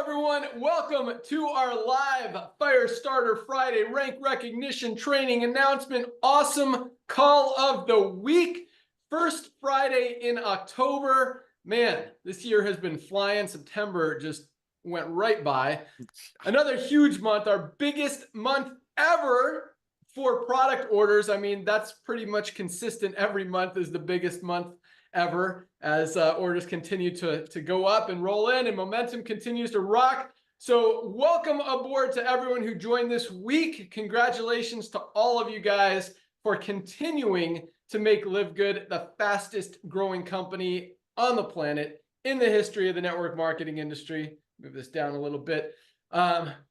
everyone. Welcome to our live Firestarter Friday rank recognition training announcement. Awesome call of the week. First Friday in October. Man, this year has been flying. September just went right by. Another huge month, our biggest month ever for product orders. I mean, that's pretty much consistent. Every month is the biggest month ever as orders continue to go up and roll in and momentum continues to rock. So welcome aboard to everyone who joined this week. Congratulations to all of you guys for continuing to make LiveGood the fastest growing company on the planet in the history of the network marketing industry. Move this down a little bit.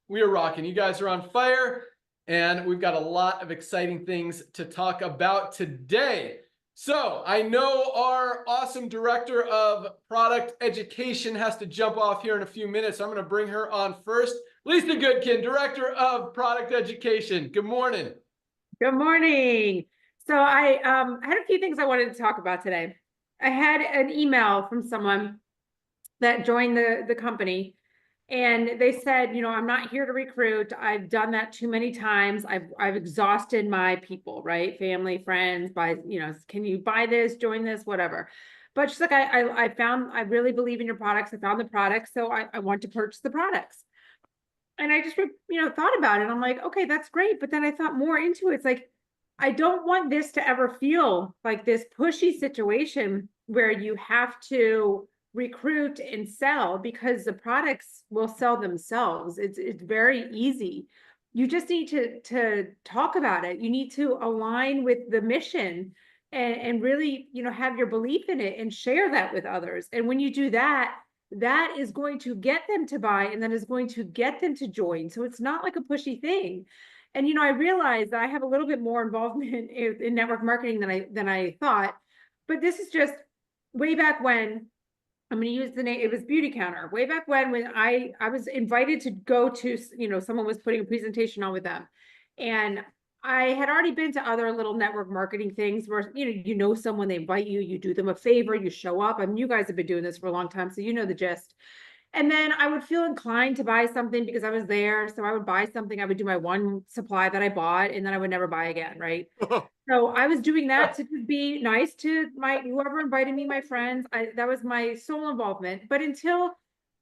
We are rocking. You guys are on fire, and we've got a lot of exciting things to talk about today. So I know our awesome director of product education has to jump off here in a few minutes. I'm going to bring her on first. Lisa Goodkin, director of product education. Good morning. Good morning. So I had a few things I wanted to talk about today. I had an email from someone that joined the company, and they said, you know, I'm not here to recruit. I've done that too many times. I've exhausted my people, right? Family, friends, can you buy this, join this, whatever. But she's like, I really believe in your products. I found the products, so I want to purchase the products. And I just, thought about it. I'm like, okay, that's great. But then I thought more into it. It's like, I don't want this to ever feel like this pushy situation where you have to recruit and sell, because the products will sell themselves. It's very easy. You just need to talk about it. You need to align with the mission and really, have your belief in it and share that with others. And when you do that, that is going to get them to buy, and that is going to get them to join. So it's not like a pushy thing. And, I realized that I have a little bit more involvement in network marketing than I thought, but this is just way back when. I'm going to use the name. It was Beauty Counter way back when I was invited to go to, someone was putting a presentation on with them. And I had already been to other little network marketing things where, someone, they invite you, you do them a favor, you show up. I mean, you guys have been doing this for a long time, so you know the gist. And then I would feel inclined to buy something because I was there. So I would buy something. I would do my one supply that I bought, and then I would never buy again, right? So I was doing that to just be nice to whoever invited me, my friends. That was my sole involvement. But until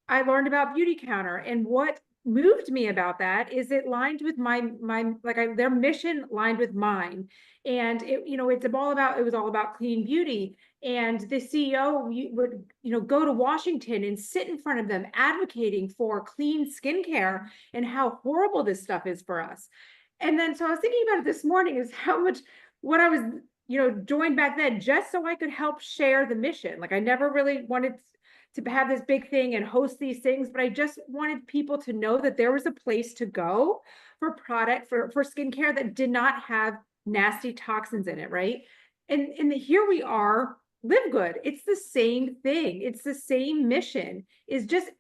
I learned about Beauty Counter, and what moved me about that is it lined with their mission lined with mine. And it was all about clean beauty. And the CEO would, go to Washington and sit in front of them advocating for clean skincare and how horrible this stuff is for us. And then, so I was thinking about it this morning, is how much what I was, joined back then just so I could help share the mission. Like, I never really wanted to have this big thing and host these things, but I just wanted people to know that there was a place to go for skincare that did not have nasty toxins in it, right? And here we are, LiveGood. It's the same thing. It's the same mission, is just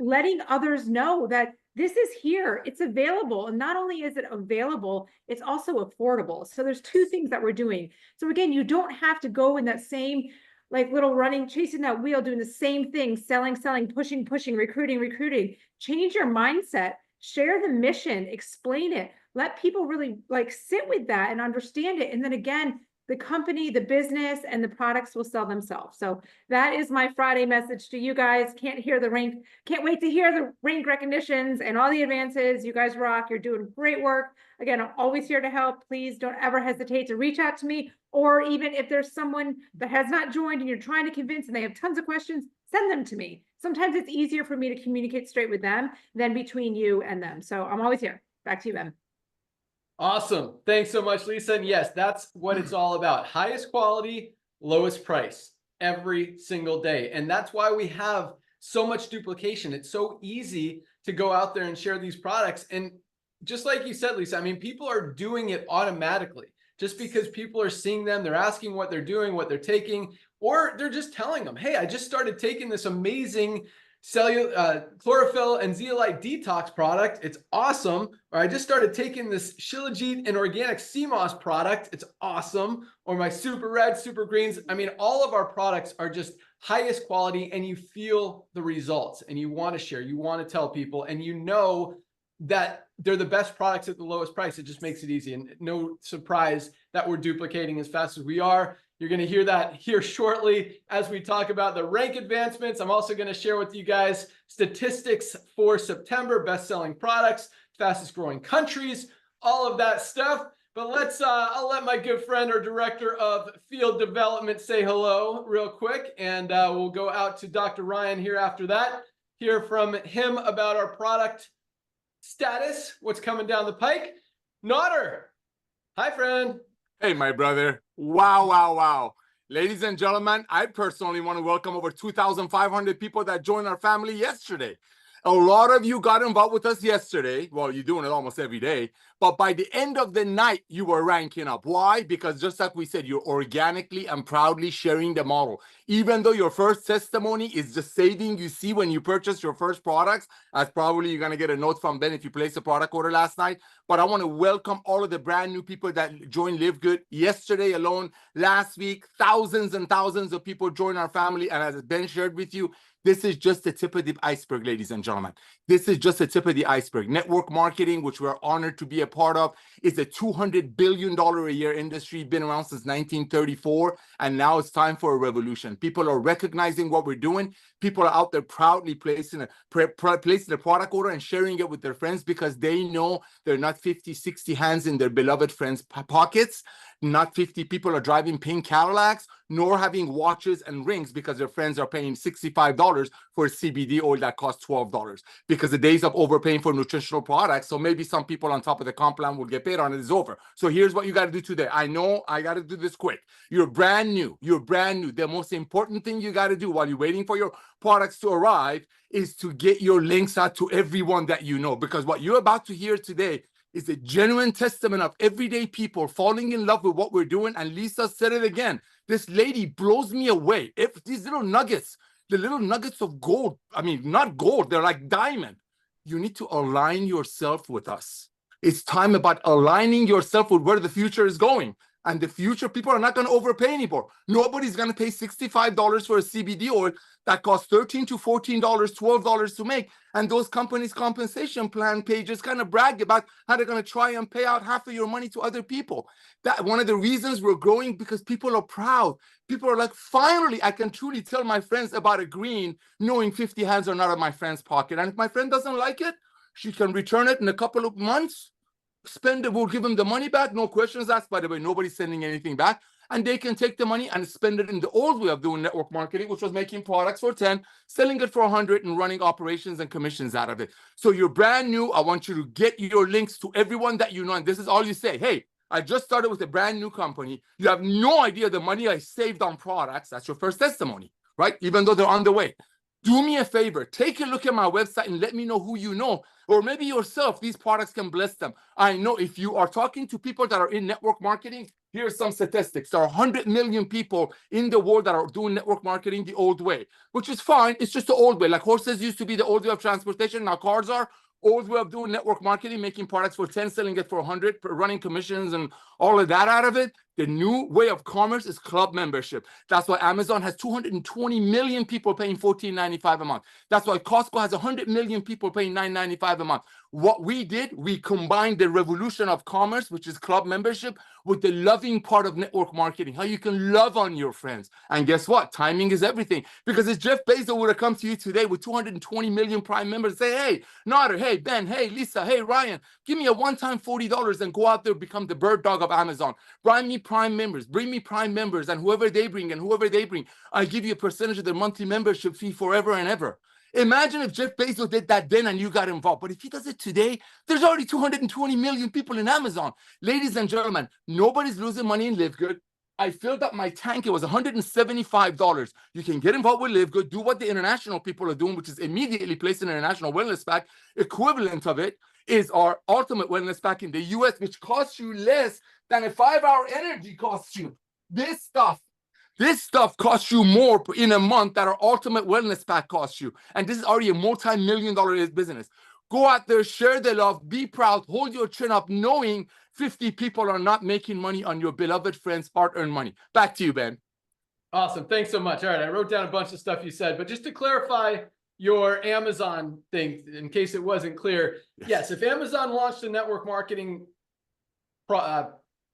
letting others know that this is here, it's available. And not only is it available, it's also affordable. So there's two things that we're doing. So again, you don't have to go in that same little running, chasing that wheel, doing the same thing, selling, pushing, recruiting. Change your mindset, share the mission, explain it, let people really sit with that and understand it. And then again, the company, the business, and the products will sell themselves. So that is my Friday message to you guys. Can't wait to hear the rank recognitions and all the advances. You guys rock. You're doing great work. Again, I'm always here to help. Please don't ever hesitate to reach out to me. Or even if there's someone that has not joined and you're trying to convince and they have tons of questions, send them to me. Sometimes it's easier for me to communicate straight with them than between you and them. So I'm always here. Back to you, Ben. Awesome. Thanks so much, Lisa. And yes, that's what it's all about. Highest quality, lowest price every single day. And that's why we have so much duplication. It's so easy to go out there and share these products. And just like you said, Lisa, I mean, people are doing it automatically just because people are seeing them. They're asking what they're doing, what they're taking, or they're just telling them, hey, I just started taking this amazing chlorophyll and zeolite detox product. It's awesome. Or I just started taking this shilajit and organic sea moss product. It's awesome. Or my super red, super greens. I mean, all of our products are just highest quality, and you feel the results, and you want to share, you want to tell people, and you know that they're the best products at the lowest price. It just makes it easy, and no surprise that we're duplicating as fast as we are. You're going to hear that here shortly as we talk about the rank advancements. I'm also going to share with you guys statistics for September, best-selling products, fastest growing countries, all of that stuff. But I'll let my good friend or director of field development say hello real quick, and we'll go out to Dr. Ryan here after that, hear from him about our product status, what's coming down the pike. Nodder, hi, friend. Hey, my brother. Wow, wow, wow. Ladies and gentlemen, I personally want to welcome over 2,500 people that joined our family yesterday. A lot of you got involved with us yesterday. Well, you're doing it almost every day. But by the end of the night, you were ranking up. Why? Because just like we said, you're organically and proudly sharing the model. Even though your first testimony is just saving you see when you purchase your first products, as probably you're going to get a note from Ben if you placed a product order last night. But I want to welcome all of the brand new people that joined LiveGood yesterday alone. Last week, thousands and thousands of people joined our family. And as Ben shared with you, this is just the tip of the iceberg, ladies and gentlemen. This is just the tip of the iceberg. Network marketing, which we're honored to be a part of, is a $200 billion a year industry, been around since 1934, and now it's time for a revolution. People are recognizing what we're doing. People are out there proudly placing a product order and sharing it with their friends because they know they're not 50, 60 hands in their beloved friends' pockets. Not 50 people are driving pink Cadillacs, nor having watches and rings because their friends are paying $65 for a CBD oil that costs $12. Because the days of overpaying for nutritional products, so maybe some people on top of the comp plan will get paid on it, is over. So here's what you got to do today. I know I got to do this quick. You're brand new. You're brand new. The most important thing you got to do while you're waiting for your products to arrive is to get your links out to everyone that you know. Because what you're about to hear today is a genuine testament of everyday people falling in love with what we're doing. And Lisa said it again. This lady blows me away. If these little nuggets, the little nuggets of gold, I mean, not gold, they're like diamond. You need to align yourself with us. It's time about aligning yourself with where the future is going. And the future, people are not going to overpay anymore. Nobody's going to pay $65 for a CBD oil that costs $13 to $14, $12 to make. And those companies' compensation plan pages kind of brag about how they're going to try and pay out half of your money to other people. That one of the reasons we're growing, because people are proud. People are like, finally, I can truly tell my friends about a green, knowing 50 hands are not in my friend's pocket. And if my friend doesn't like it, she can return it in a couple of months. Spend it, we'll give them the money back, no questions asked. By the way, nobody's sending anything back, and they can take the money and spend it in the old way of doing network marketing, which was making products for 10, selling it for 100, and running operations and commissions out of it. So you're brand new. I want you to get your links to everyone that you know, and this is all you say. Hey, I just started with a brand new company. You have no idea the money I saved on products. That's your first testimony, right? Even though they're on the way. Do me a favor, take a look at my website and let me know who you know, or maybe yourself, these products can bless them. I know if you are talking to people that are in network marketing, here's some statistics. There are 100 million people in the world that are doing network marketing the old way, which is fine. It's just the old way. Like horses used to be the old way of transportation, now cars are. Old way of doing network marketing, making products for 10, selling it for 100, running commissions and all of that out of it. The new way of commerce is club membership. That's why Amazon has 220 million people paying $14.95 a month. That's why Costco has 100 million people paying $9.95 a month. What we did, we combined the revolution of commerce, which is club membership, with the loving part of network marketing, how you can love on your friends. And guess what? Timing is everything. Because if Jeff Bezos would have come to you today with 220 million Prime members, say, hey, Nodder, hey, Ben, hey, Lisa, hey, Ryan, give me a one-time $40 and go out there, become the bird dog of Amazon. Bring me Prime members, and whoever they bring, I give you a percentage of their monthly membership fee forever and ever. Imagine if Jeff Bezos did that then and you got involved. But if he does it today, there's already 220 million people in Amazon. Ladies and gentlemen, nobody's losing money in LiveGood. I filled up my tank. It was $175. You can get involved with LiveGood, do what the international people are doing, which is immediately place an international wellness pack. Equivalent of it is our ultimate wellness pack in the US, which costs you less than a 5-hour energy costs you. This stuff This stuff costs you more in a month that our ultimate wellness pack costs you. And this is already a multi-million-dollar business. Go out there, share the love, be proud, hold your chin up, knowing 50 people are not making money on your beloved friend's hard-earned money. Back to you, Ben. Awesome. Thanks so much. All right. I wrote down a bunch of stuff you said, but just to clarify your Amazon thing, in case it wasn't clear. Yes, if Amazon launched a network marketing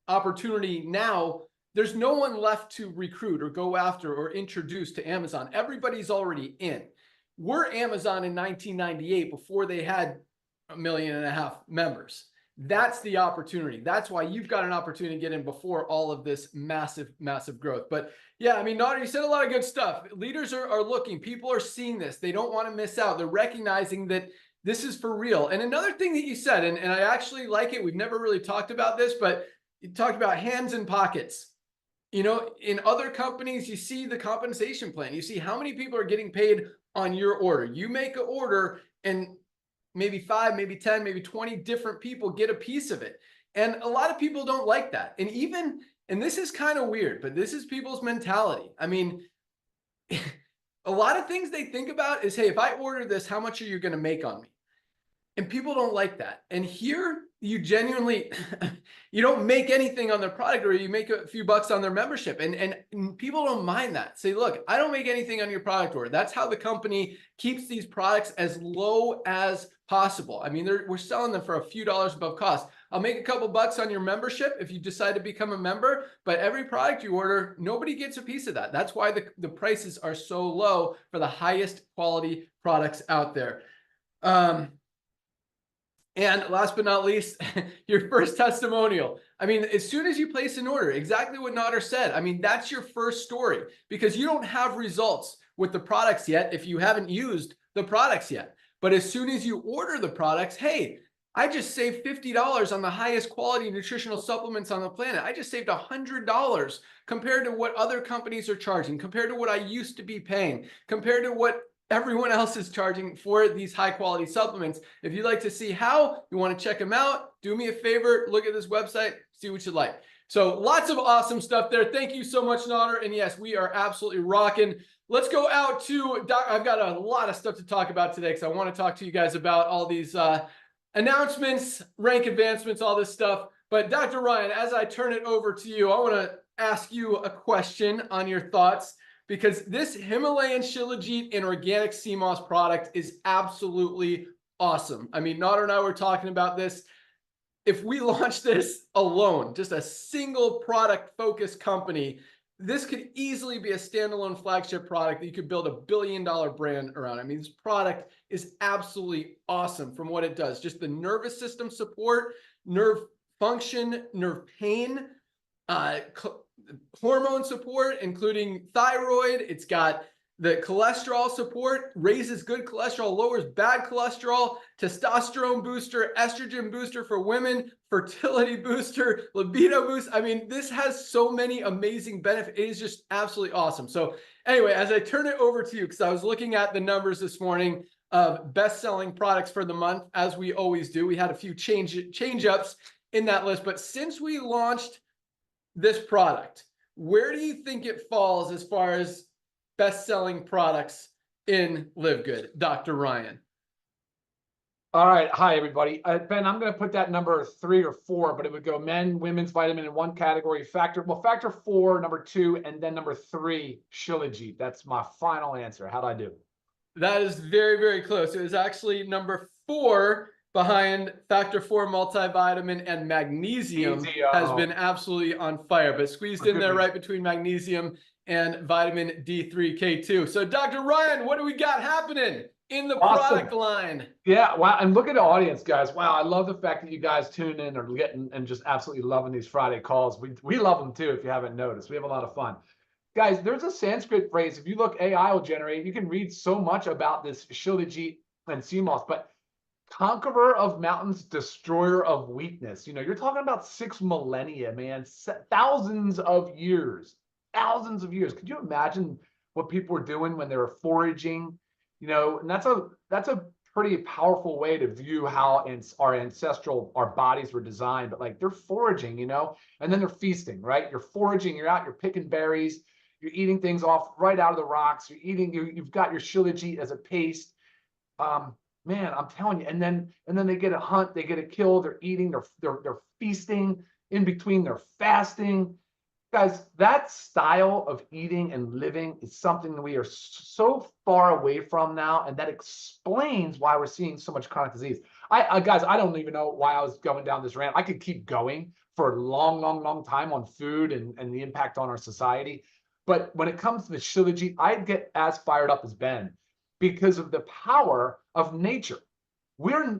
opportunity now, there's no one left to recruit or go after or introduce to Amazon. Everybody's already in. We're Amazon in 1998 before they had 1.5 million members. That's the opportunity. That's why you've got an opportunity to get in before all of this massive, massive growth. But yeah, I mean, Nader, you said a lot of good stuff. Leaders are looking. People are seeing this. They don't want to miss out. They're recognizing that this is for real. And another thing that you said, and I actually like it, we've never really talked about this, but you talked about hands in pockets. You know, in other companies, you see the compensation plan. You see how many people are getting paid on your order. You make an order and maybe 5, maybe 10, maybe 20 different people get a piece of it. And a lot of people don't like that. And this is kind of weird, but this is people's mentality. I mean, a lot of things they think about is, hey, if I order this, how much are you going to make on me? And people don't like that. And here you genuinely, you don't make anything on their product, or you make a few bucks on their membership. And people don't mind that. Say, look, I don't make anything on your product order. That's how the company keeps these products as low as possible. I mean, we're selling them for a few dollars above cost. I'll make a couple bucks on your membership if you decide to become a member, but every product you order, nobody gets a piece of that. That's why the prices are so low for the highest quality products out there. And last but not least, your first testimonial. I mean, as soon as you place an order, exactly what Nader said. I mean, that's your first story, because you don't have results with the products yet if you haven't used the products yet. But as soon as you order the products, hey, I just saved $50 on the highest quality nutritional supplements on the planet. I just saved $100 compared to what other companies are charging, compared to what I used to be paying, compared to what everyone else is charging for these high quality supplements. If you'd like to see how, you want to check them out, do me a favor, look at this website, see what you like. So lots of awesome stuff there. Thank you so much, Nader. And yes, we are absolutely rocking. Let's go out to I've got a lot of stuff to talk about today, because I want to talk to you guys about all these announcements, rank advancements, all this stuff. But Dr. Ryan, as I turn it over to you, I want to ask you a question on your thoughts, because this Himalayan Shilajit and organic sea moss product is absolutely awesome. I mean, Nader and I were talking about this. If we launch this alone, just a single product focused company, this could easily be a standalone flagship product that you could build $1 billion brand around. I mean, this product is absolutely awesome from what it does. Just the nervous system support, nerve function, nerve pain, hormone support, including thyroid. It's got the cholesterol support, raises good cholesterol, lowers bad cholesterol, testosterone booster, estrogen booster for women, fertility booster, libido boost. I mean, this has so many amazing benefits. It is just absolutely awesome. So anyway, as I turn it over to you, because I was looking at the numbers this morning of best-selling products for the month, as we always do. We had a few change-ups in that list, but since we launched this product, where do you think it falls as far as best-selling products in LiveGood, Dr. Ryan? All right. Hi, everybody. Ben, I'm going to put that number 3 or 4, but it would go men, women's vitamin in one category. Factor 4, number 2, and then number 3, Shilajit. That's my final answer. How'd I do? That is very, very close. It was actually number 4 behind Factor 4 multivitamin, and magnesium has been absolutely on fire, but squeezed in there right between magnesium and vitamin D3K2. So Dr. Ryan, what do we got happening in the product line? Yeah, wow. And look at the audience, guys. Wow, I love the fact that you guys tune in or getting and just absolutely loving these Friday calls. We love them too, if you haven't noticed. We have a lot of fun. Guys, there's a Sanskrit phrase. If you look, AI will generate, you can read so much about this Shilajit and sea moss, but conqueror of mountains, destroyer of weakness. You know, you're talking about 6 millennia, man, thousands of years. Could you imagine what people were doing when they were foraging? You know, and that's a pretty powerful way to view how our bodies were designed. But like, they're foraging, you know, and then they're feasting, right? You're foraging, you're out, you're picking berries, You're eating things off right out of the rocks. You've got your Shilajit as a paste. Man, I'm telling you. And then they get a hunt, they get a kill. They're eating. They're feasting. In between, they're fasting. Guys, that style of eating and living is something that we are so far away from now, and that explains why we're seeing so much chronic disease. Guys, I don't even know why I was going down this rant. I could keep going for a long time on food and the impact on our society. But when it comes to the Shilajit, I'd get as fired up as Ben because of the power of nature.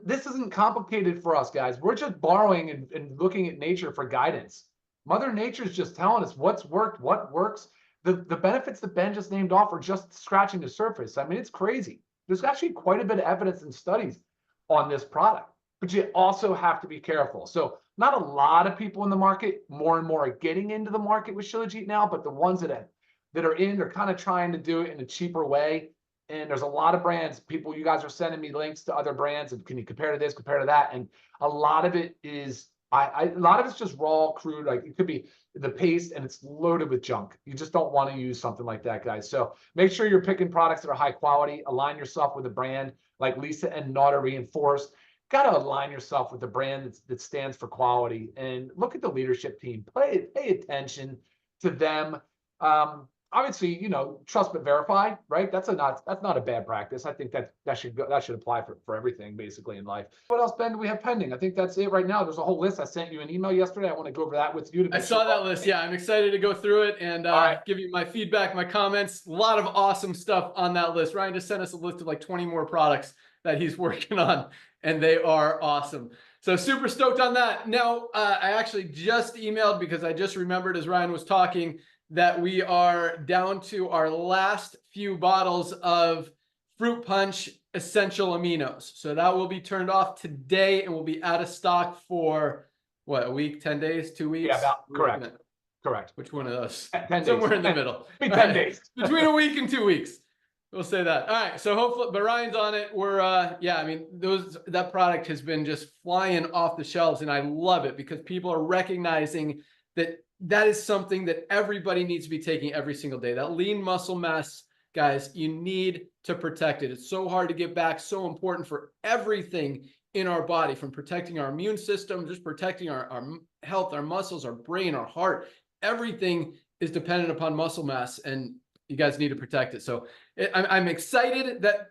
This isn't complicated for us, guys. We're just borrowing and looking at nature for guidance. Mother Nature is just telling us what's worked, what works. The benefits that Ben just named off are just scratching the surface. I mean, it's crazy. There's actually quite a bit of evidence and studies on this product, but you also have to be careful. So not a lot of people in the market, more and more are getting into the market with Shilajit now, but the ones that are in, they're kind of trying to do it in a cheaper way. And there's a lot of brands, you guys are sending me links to other brands, and can you compare to this, compare to that? And a lot of it is, a lot of it's just raw, crude, like it could be the paste, and it's loaded with junk. You just don't want to use something like that, guys. So make sure you're picking products that are high quality. Align yourself with a brand like Lisa and Nauta Reinforced. Got to align yourself with the brand that stands for quality. And look at the leadership team. Pay attention to them. Obviously, trust but verify, right? That's not a bad practice. I think that should apply for everything basically in life. What else, Ben, do we have pending? I think that's it right now. There's a whole list. I sent you an email yesterday. I want to go over that with you. I saw that list. Yeah, I'm excited to go through it and give you my feedback, my comments. A lot of awesome stuff on that list. Ryan just sent us a list of like 20 more products that he's working on, and they are awesome. So super stoked on that. Now, I actually just emailed because I just remembered as Ryan was talking that we are down to our last few bottles of Fruit Punch Essential Aminos. So that will be turned off today and will be out of stock for what, a week, 10 days, 2 weeks? Yeah, correct. Which one of those? 10 days. Somewhere in the middle. 10 days. Between a week and 2 weeks. We'll say that. All right. So hopefully, but Ryan's on it. We're, I mean, that product has been just flying off the shelves, and I love it because people are recognizing that is something that everybody needs to be taking every single day. That lean muscle mass, guys, you need to protect it. It's so hard to get back, so important for everything in our body, from protecting our immune system, just protecting our health, our muscles, our brain, our heart. Everything is dependent upon muscle mass, and you guys need to protect it. So I'm excited that,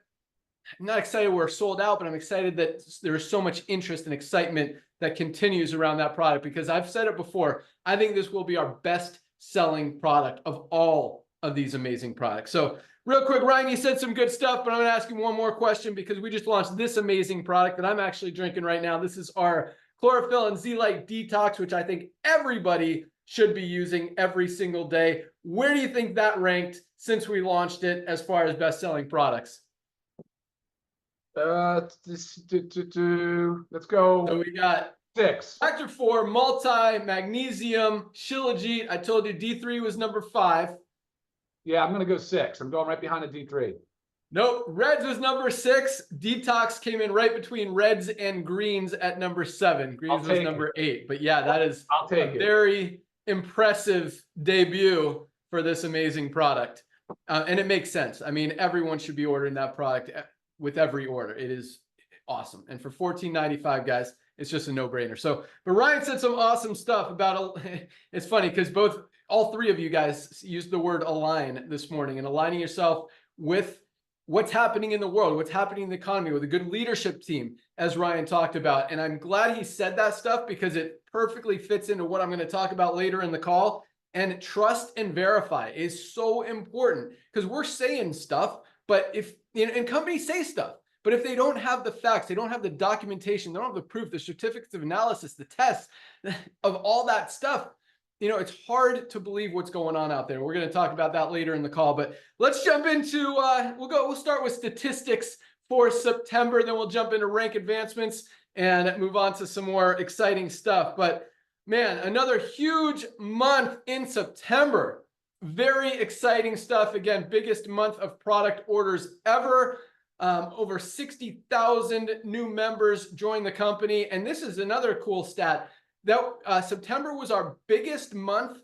I'm not excited we're sold out, but I'm excited that there's so much interest and excitement that continues around that product, because I've said it before, I think this will be our best selling product of all of these amazing products. So real quick, Ryan, you said some good stuff, but I'm going to ask you one more question because we just launched this amazing product that I'm actually drinking right now. This is our Chlorophyll and Z-Lite Detox, which I think everybody should be using every single day. Where do you think that ranked since we launched it as far as best-selling products? Let's go. So we got 6. Factor 4, multi-magnesium, Shilajit. I told you D3 was number 5. Yeah, I'm going to go 6. I'm going right behind the D3. Nope. Reds was number 6. Detox came in right between reds and greens at number 7. Greens was number 8. But yeah, that is a very impressive debut for this amazing product. And it makes sense. I mean, everyone should be ordering that product with every order. It is awesome. And for $14.95, guys, it's just a no-brainer. So, but Ryan said some awesome stuff about, it's funny because all three of you guys used the word align this morning, and aligning yourself with what's happening in the world, what's happening in the economy, with a good leadership team, as Ryan talked about. And I'm glad he said that stuff because it perfectly fits into what I'm going to talk about later in the call. And trust and verify is so important because we're saying stuff, but and companies say stuff, but if they don't have the facts, they don't have the documentation, they don't have the proof, the certificates of analysis, the tests of all that stuff, it's hard to believe what's going on out there. We're going to talk about that later in the call, but let's jump into, we'll start with statistics for September, then we'll jump into rank advancements and move on to some more exciting stuff. But man, another huge month in September. Very exciting stuff. Again, biggest month of product orders ever. Over 60,000 new members joined the company. And this is another cool stat that September was our biggest month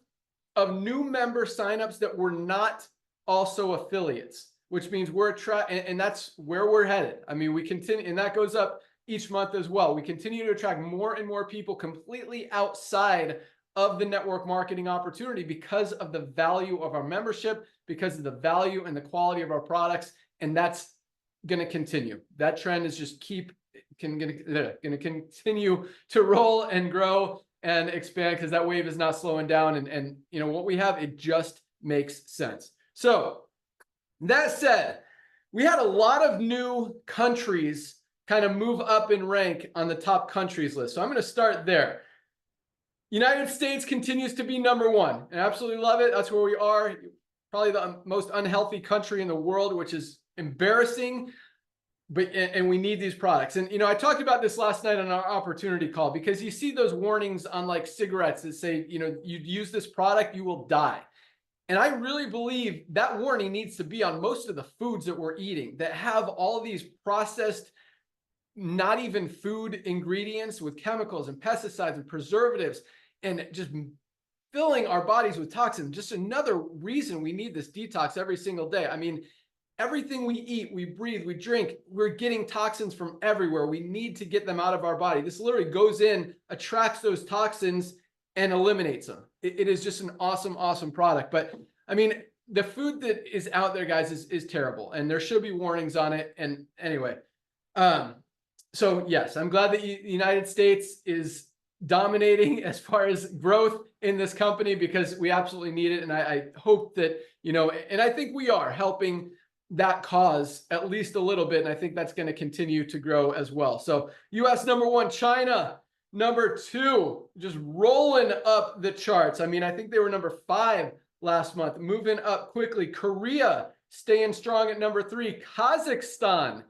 of new member signups that were not also affiliates, which means we're and that's where we're headed. I mean, we continue, and that goes up each month as well. We continue to attract more and more people completely outside of the network marketing opportunity because of the value of our membership, because of the value and the quality of our products. And that's going to continue. That trend is just going to continue to roll and grow and expand, because that wave is not slowing down. And you know what we have, it just makes sense. So that said, we had a lot of new countries kind of move up in rank on the top countries list. So I'm going to start there. United States continues to be number one, and I absolutely love it. That's where we are. Probably the most unhealthy country in the world, which is embarrassing, and we need these products. And, you know, I talked about this last night on our opportunity call, because you see those warnings on like cigarettes that say, you know, you use this product, you will die. And I really believe that warning needs to be on most of the foods that we're eating that have all of these processed, not even food ingredients with chemicals and pesticides and preservatives, and just filling our bodies with toxins. Just another reason we need this detox every single day. I mean, everything we eat, we breathe, we drink, we're getting toxins from everywhere. We need to get them out of our body. This literally goes in, attracts those toxins, and eliminates them. It is just an awesome, awesome product. But I mean, the food that is out there, guys, is terrible, and there should be warnings on it. And anyway, so yes, I'm glad that the United States is dominating as far as growth in this company, because we absolutely need it. And I hope that, you know, and I think we are helping that cause at least a little bit. And I think that's going to continue to grow as well. So US number one, China number two, just rolling up the charts. I mean, I think they were number 5 last month, moving up quickly. Korea staying strong at number 3, Kazakhstan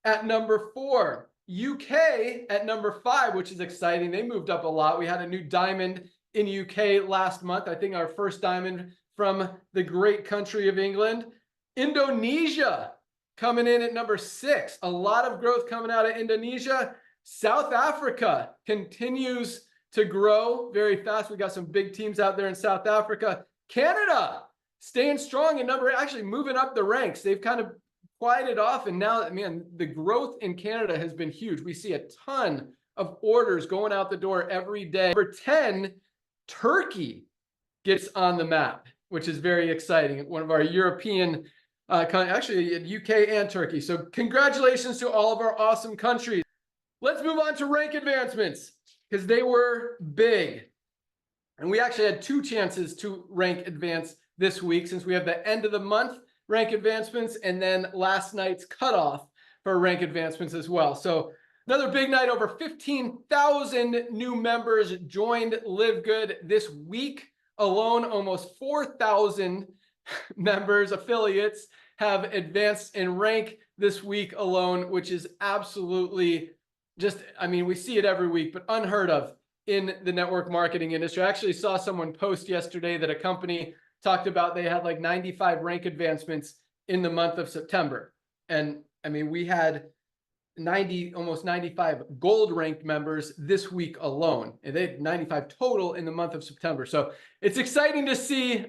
at number 4. UK at number 5, which is exciting. They moved up a lot. We had a new diamond in UK last month. I think our first diamond from the great country of England. Indonesia coming in at number 6. A lot of growth coming out of Indonesia. South Africa continues to grow very fast. We got some big teams out there in South Africa. Canada staying strong in number, actually moving up the ranks. They've kind of quieted off, and now, man, the growth in Canada has been huge. We see a ton of orders going out the door every day. Number 10, Turkey gets on the map, which is very exciting. One of our European, actually UK and Turkey. So congratulations to all of our awesome countries. Let's move on to rank advancements, because they were big. And we actually had 2 chances to rank advance this week, since we have the end of the month rank advancements, and then last night's cutoff for rank advancements as well. So another big night. Over 15,000 new members joined LiveGood this week alone. Almost 4,000 members, affiliates, have advanced in rank this week alone, which is absolutely just, I mean, we see it every week, but unheard of in the network marketing industry. I actually saw someone post yesterday that a company talked about they had like 95 rank advancements in the month of September. And I mean, we had almost 95 gold ranked members this week alone, and they had 95 total in the month of September. So it's exciting to see,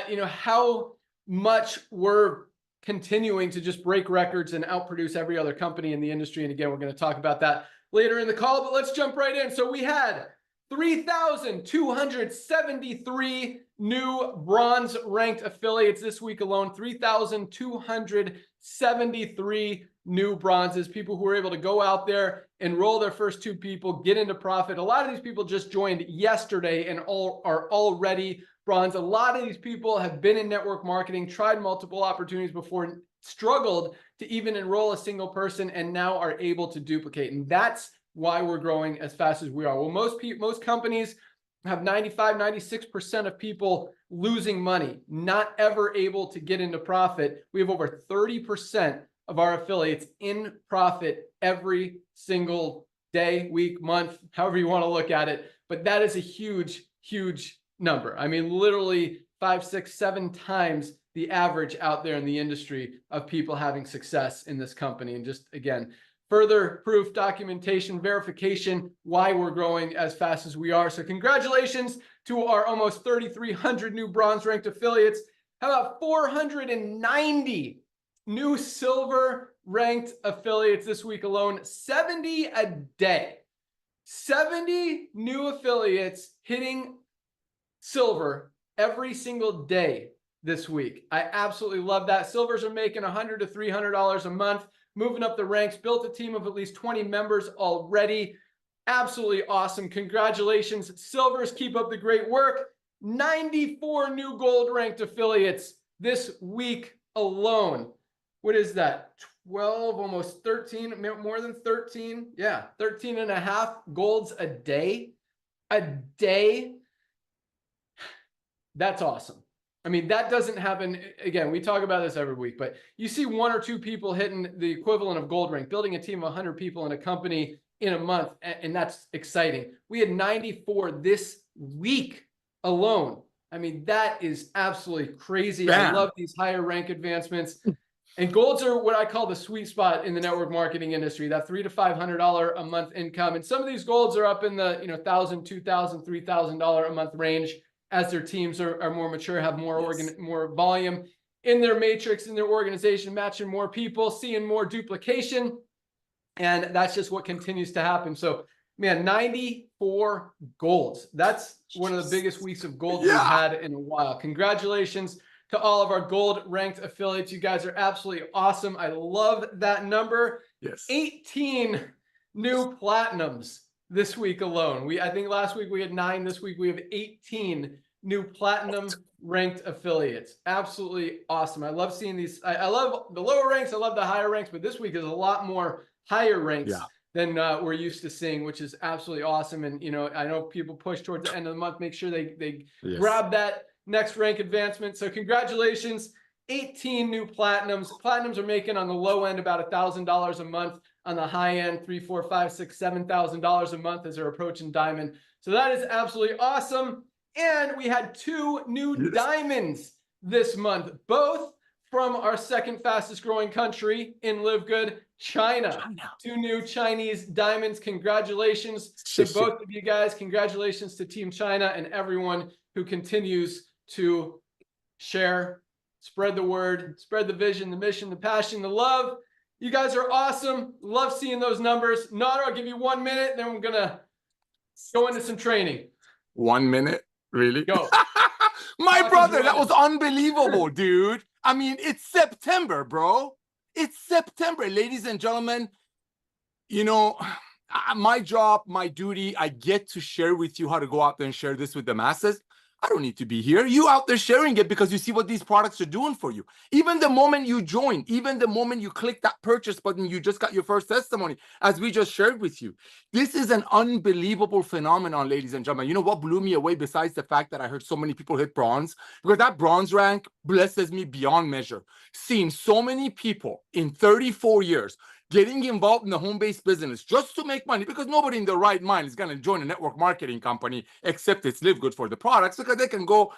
you know, how much we're continuing to just break records and outproduce every other company in the industry. And again, we're going to talk about that later in the call, but let's jump right in. So we had 3,273 new bronze ranked affiliates this week alone. 3,273 new bronzes, people who were able to go out there, enroll their first 2 people, get into profit. A lot of these people just joined yesterday and are already bronze. A lot of these people have been in network marketing, tried multiple opportunities before, struggled to even enroll a single person, and now are able to duplicate. And that's why we're growing as fast as we are. Well, most companies have 95, 96% of people losing money, not ever able to get into profit. We have over 30% of our affiliates in profit every single day, week, month, however you want to look at it. But that is a huge, huge number. I mean, literally 5, 6, 7 times the average out there in the industry of people having success in this company. And just, again, further proof, documentation, verification why we're growing as fast as we are. So congratulations to our almost 3,300 new bronze ranked affiliates. How about 490 new silver ranked affiliates this week alone? 70 a day. 70 new affiliates hitting silver every single day this week. I absolutely love that. Silvers are making $100 to $300 a month, moving up the ranks, built a team of at least 20 members already. Absolutely awesome. Congratulations, Silvers. Keep up the great work. 94 new gold ranked affiliates this week alone. What is that? 12, almost 13, more than 13. Yeah, 13 and a half golds a day. A day. That's awesome. I mean, that doesn't happen. Again, we talk about this every week, but you see one or two people hitting the equivalent of gold rank, building a team of 100 people in a company in a month, and that's exciting. We had 94 this week alone. I mean, that is absolutely crazy. Bam. I love these higher rank advancements. And golds are what I call the sweet spot in the network marketing industry, that $300 to $500 a month income. And some of these golds are up in the $1,000, $2,000, $3,000 a month range as their teams are more mature, have more more volume in their matrix, in their organization, matching more people, seeing more duplication. And that's just what continues to happen. So, man, 94 golds. That's one of the biggest weeks of gold we've had in a while. Congratulations to all of our gold ranked affiliates. You guys are absolutely awesome. I love that number. Yes. 18 new platinums this week alone. I think last week we had 9. This week we have 18 new platinum ranked affiliates. Absolutely awesome. I love seeing these. I love the lower ranks. I love the higher ranks, but this week is a lot more higher ranks than we're used to seeing, which is absolutely awesome. And, I know people push towards the end of the month, make sure they grab that next rank advancement. So congratulations, 18 new platinums. Platinums are making on the low end about $1,000 a month. On the high end, $3,000, $4,000, $5,000, $7,000 a month as they're approaching diamond. So that is absolutely awesome. And we had 2 new diamonds this month, both from our second fastest growing country in LiveGood, China. 2 new Chinese diamonds. Congratulations to both of you guys. Congratulations to Team China and everyone who continues to share, spread the word, spread the vision, the mission, the passion, the love. You guys are awesome. Love seeing those numbers. Nader, I'll give you 1 minute, then we're going to go into some training. 1 minute? Really? Go. My brother, that was unbelievable, dude. I mean, it's September, bro. It's September, ladies and gentlemen. My job, my duty, I get to share with you how to go out there and share this with the masses. I don't need to be here. You out there sharing it because you see what these products are doing for you. Even the moment you join, even the moment you click that purchase button, you just got your first testimony, as we just shared with you. This is an unbelievable phenomenon, ladies and gentlemen. You know what blew me away besides the fact that I heard so many people hit bronze? Because that bronze rank blesses me beyond measure. Seeing so many people in 34 years getting involved in the home-based business just to make money, because nobody in their right mind is going to join a network marketing company except it's LiveGood for the products, because they can go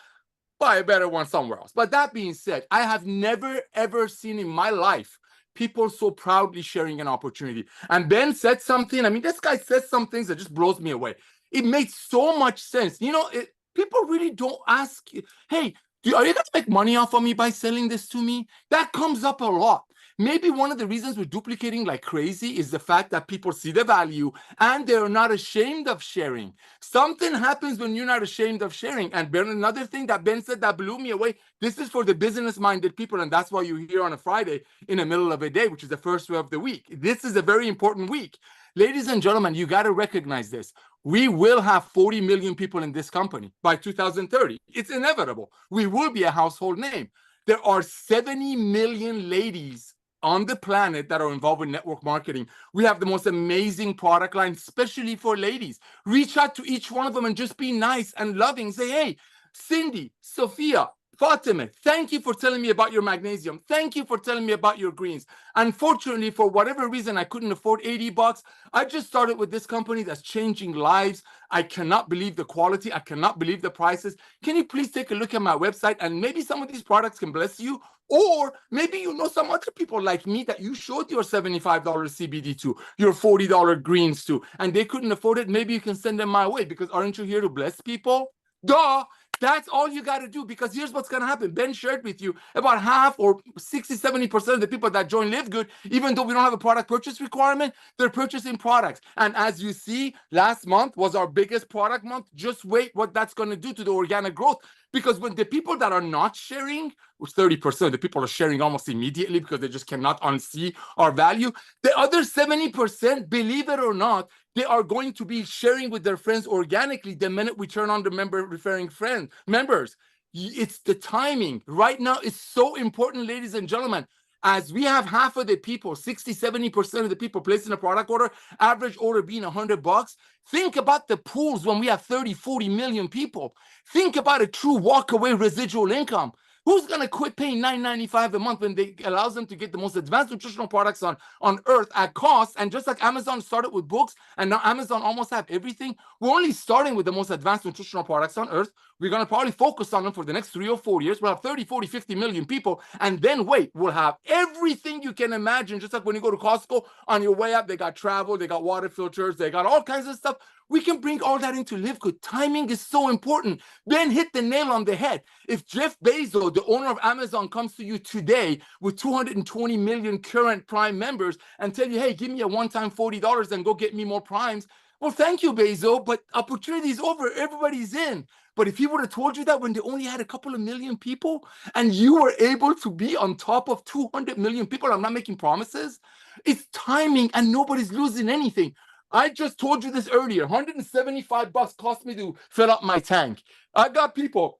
buy a better one somewhere else. But that being said, I have never, ever seen in my life people so proudly sharing an opportunity. And Ben said something. I mean, this guy says some things that just blows me away. It makes so much sense. People really don't ask you, hey, are you going to make money off of me by selling this to me? That comes up a lot. Maybe one of the reasons we're duplicating like crazy is the fact that people see the value and they're not ashamed of sharing. Something happens when you're not ashamed of sharing. And Ben, another thing that Ben said that blew me away, this is for the business-minded people, and that's why you're here on a Friday in the middle of a day, which is the first day of the week. This is a very important week. Ladies and gentlemen, you got to recognize this. We will have 40 million people in this company by 2030. It's inevitable. We will be a household name. There are 70 million ladies on the planet that are involved with network marketing. We have the most amazing product line, especially for ladies. Reach out to each one of them and just be nice and loving. Say, hey, Cindy, Sophia, Fatima, thank you for telling me about your magnesium. Thank you for telling me about your greens. Unfortunately, for whatever reason, I couldn't afford $80. I just started with this company that's changing lives. I cannot believe the quality. I cannot believe the prices. Can you please take a look at my website, and maybe some of these products can bless you? Or maybe you know some other people like me that you showed your $75 CBD to, your $40 greens to, and they couldn't afford it. Maybe you can send them my way, because aren't you here to bless people? Duh. That's all you got to do, because here's what's going to happen. Ben shared with you about half or 60-70% of the people that join LiveGood, even though we don't have a product purchase requirement, they're purchasing products. And as you see, last month was our biggest product month. Just wait what that's going to do to the organic growth. Because when the people that are not sharing, which 30% of the people are sharing almost immediately because they just cannot unsee our value, the other 70%, believe it or not, they are going to be sharing with their friends organically the minute we turn on the member referring members. It's the timing. Right now, it's so important, ladies and gentlemen. As we have half of the people, 60-70% of the people placing a product order, average order being $100, think about the pools when we have 30-40 million people. Think about a true walkaway residual income. Who's going to quit paying $9.95 a month when they allows them to get the most advanced nutritional products on earth at cost? And just like Amazon started with books, and now Amazon almost have everything, we're only starting with the most advanced nutritional products on earth. We're going to probably focus on them for the next 3 or 4 years. We'll have 30, 40, 50 million people. And then wait, we'll have everything you can imagine. Just like when you go to Costco, on your way up, they got travel, they got water filters, they got all kinds of stuff. We can bring all that into LiveGood. Timing is so important. Ben hit the nail on the head. If Jeff Bezos, the owner of Amazon, comes to you today with 220 million current Prime members and tell you, hey, give me a one-time $40 and go get me more Primes. Well, thank you, Bezos, but opportunity is over. Everybody's in. But if he would have told you that when they only had a couple of million people and you were able to be on top of 200 million people, I'm not making promises. It's timing and nobody's losing anything. I just told you this earlier. $175 cost me to fill up my tank. I got people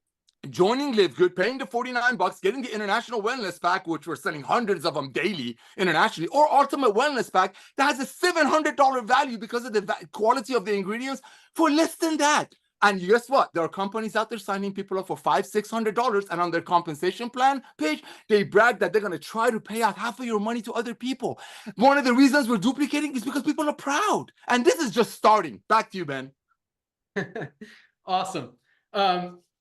joining LiveGood, paying the $49, getting the International Wellness Pack, which we're selling hundreds of them daily internationally, or Ultimate Wellness Pack that has a $700 value because of the quality of the ingredients for less than that. And guess what? There are companies out there signing people up for $500-600, and on their compensation plan page, they brag that they're going to try to pay out half of your money to other people. One of the reasons we're duplicating is because people are proud. And this is just starting. Back to you, Ben. Awesome.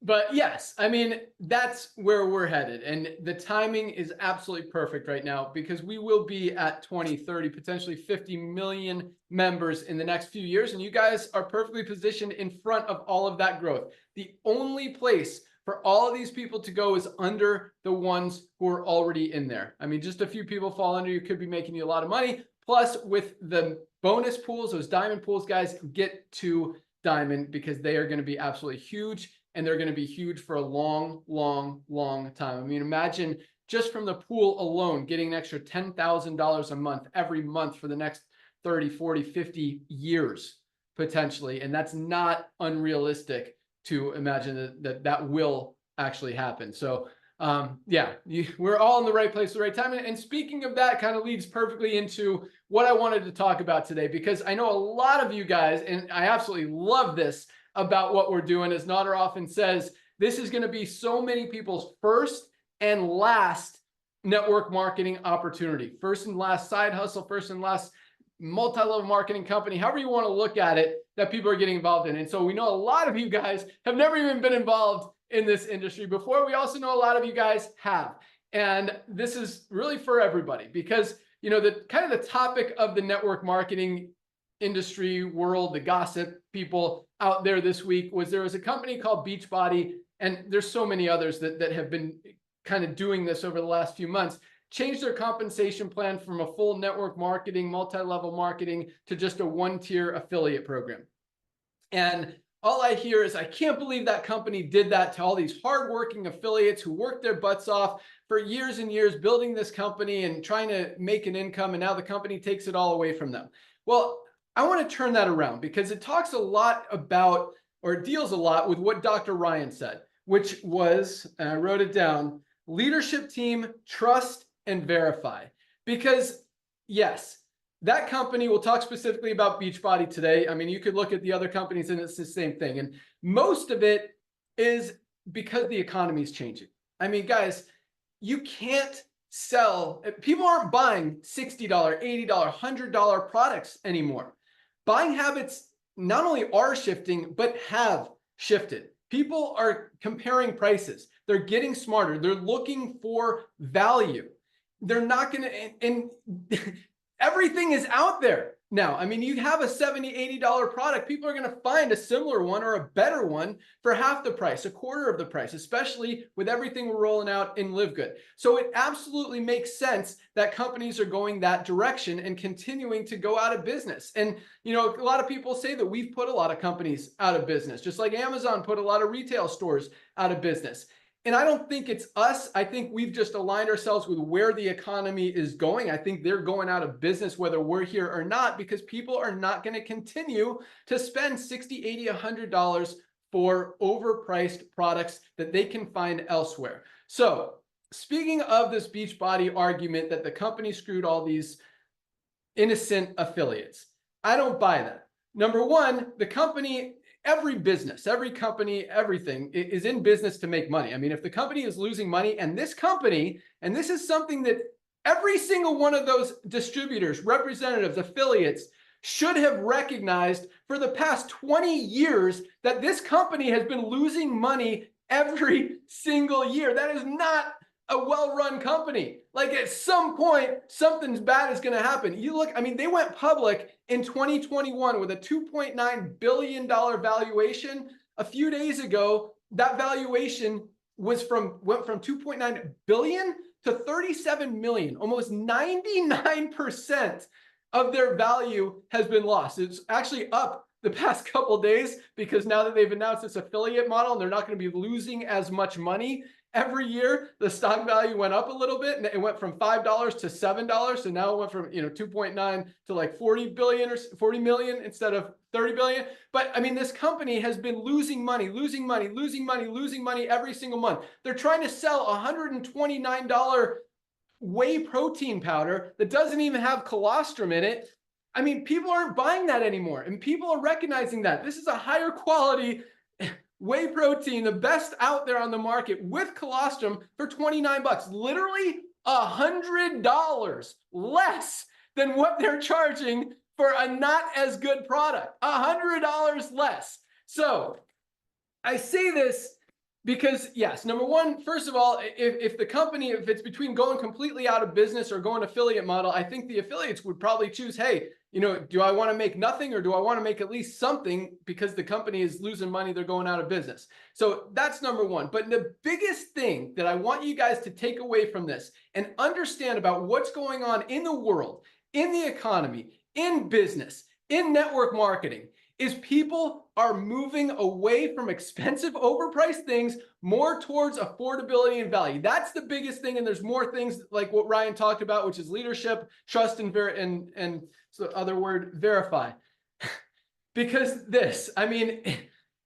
But yes, I mean, that's where we're headed. And the timing is absolutely perfect right now, because we will be at 20, 30, potentially 50 million members in the next few years. And you guys are perfectly positioned in front of all of that growth. The only place for all of these people to go is under the ones who are already in there. I mean, just a few people fall under you could be making you a lot of money. Plus, with the bonus pools, those diamond pools, guys, get to diamond, because they are going to be absolutely huge. And they're going to be huge for a long, long, long time. I mean, imagine just from the pool alone, getting an extra $10,000 a month every month for the next 30, 40, 50 years, potentially. And that's not unrealistic to imagine that will actually happen. So yeah, we're all in the right place at the right time. And speaking of that, kind of leads perfectly into what I wanted to talk about today, because I know a lot of you guys, and I absolutely love this about what we're doing, as Nader often says, this is going to be so many people's first and last network marketing opportunity, first and last side hustle, first and last multi-level marketing company, however you want to look at it, that people are getting involved in. And so we know a lot of you guys have never even been involved in this industry before. We also know a lot of you guys have. And this is really for everybody, because, you know, the kind of the topic of the network marketing industry world, the gossip people out there this week, was there was a company called Beachbody, and there's so many others that have been kind of doing this over the last few months, changed their compensation plan from a full network marketing, multi-level marketing, to just a one-tier affiliate program. And all I hear is, I can't believe that company did that to all these hardworking affiliates who worked their butts off for years and years building this company and trying to make an income, and now the company takes it all away from them. Well, I want to turn that around, because it talks a lot about, or deals a lot with what Dr. Ryan said, which was, and I wrote it down, leadership team, trust, and verify. Because yes, that company, we'll talk specifically about Beachbody today. I mean, you could look at the other companies and it's the same thing. And most of it is because the economy is changing. I mean, guys, you can't sell, people aren't buying $60, $80, $100 products anymore. Buying habits not only are shifting, but have shifted. People are comparing prices. They're getting smarter. They're looking for value. They're not going to, and everything is out there now. I mean, you have a $70, $80 product. People are going to find a similar one or a better one for half the price, a quarter of the price, especially with everything we're rolling out in LiveGood. So it absolutely makes sense that companies are going that direction and continuing to go out of business. And, you know, a lot of people say that we've put a lot of companies out of business, just like Amazon put a lot of retail stores out of business. And I don't think it's us. I think we've just aligned ourselves with where the economy is going. I think they're going out of business whether we're here or not, because people are not going to continue to spend $60, $80, $100 for overpriced products that they can find elsewhere. So speaking of this Beachbody argument that the company screwed all these innocent affiliates, I don't buy that. Number one, the company, every business, every company, everything is in business to make money. I mean, if the company is losing money, and this company, and this is something that every single one of those distributors, representatives, affiliates should have recognized for the past 20 years, that this company has been losing money every single year. That is not a well-run company. Like, at some point, something's bad is going to happen. You look, I mean, they went public in 2021 with a $2.9 billion valuation. A few days ago, that valuation went from 2.9 billion to 37 million. Almost 99% of their value has been lost. It's actually up the past couple of days, because now that they've announced this affiliate model and they're not going to be losing as much money every year, the stock value went up a little bit, and it went from $5 to $7. So now it went from, 2.9 to like 40 billion or 40 million instead of 30 billion. But I mean, this company has been losing money every single month. They're trying to sell $129 whey protein powder that doesn't even have colostrum in it. I mean, people aren't buying that anymore, and people are recognizing that this is a higher quality whey protein, the best out there on the market with colostrum, for 29 bucks, literally $100 less than what they're charging for a not as good product, $100 less. So I say this because, yes, number one, first of all, if the company, if it's between going completely out of business or going affiliate model, I think the affiliates would probably choose, hey, do I want to make nothing, or do I want to make at least something, because the company is losing money, they're going out of business. So that's number one. But the biggest thing that I want you guys to take away from this and understand about what's going on in the world, in the economy, in business, in network marketing, is people are moving away from expensive, overpriced things more towards affordability and value. That's the biggest thing. And there's more things like what Ryan talked about, which is leadership, trust, and so other word, verify. Because this, I mean,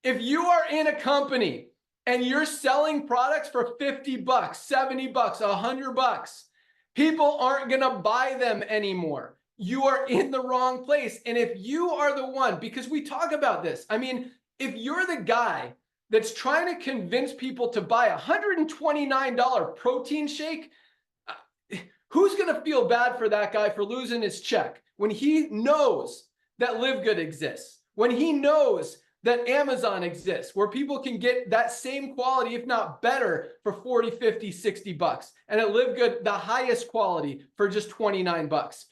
if you are in a company and you're selling products for 50 bucks, 70 bucks, 100 bucks, people aren't going to buy them anymore. You are in the wrong place. And if you are the one, because we talk about this, I mean, if you're the guy that's trying to convince people to buy a $129 protein shake, who's going to feel bad for that guy for losing his check when he knows that LiveGood exists, when he knows that Amazon exists, where people can get that same quality, if not better, for 40, 50, 60 bucks. And at LiveGood, the highest quality for just 29 bucks.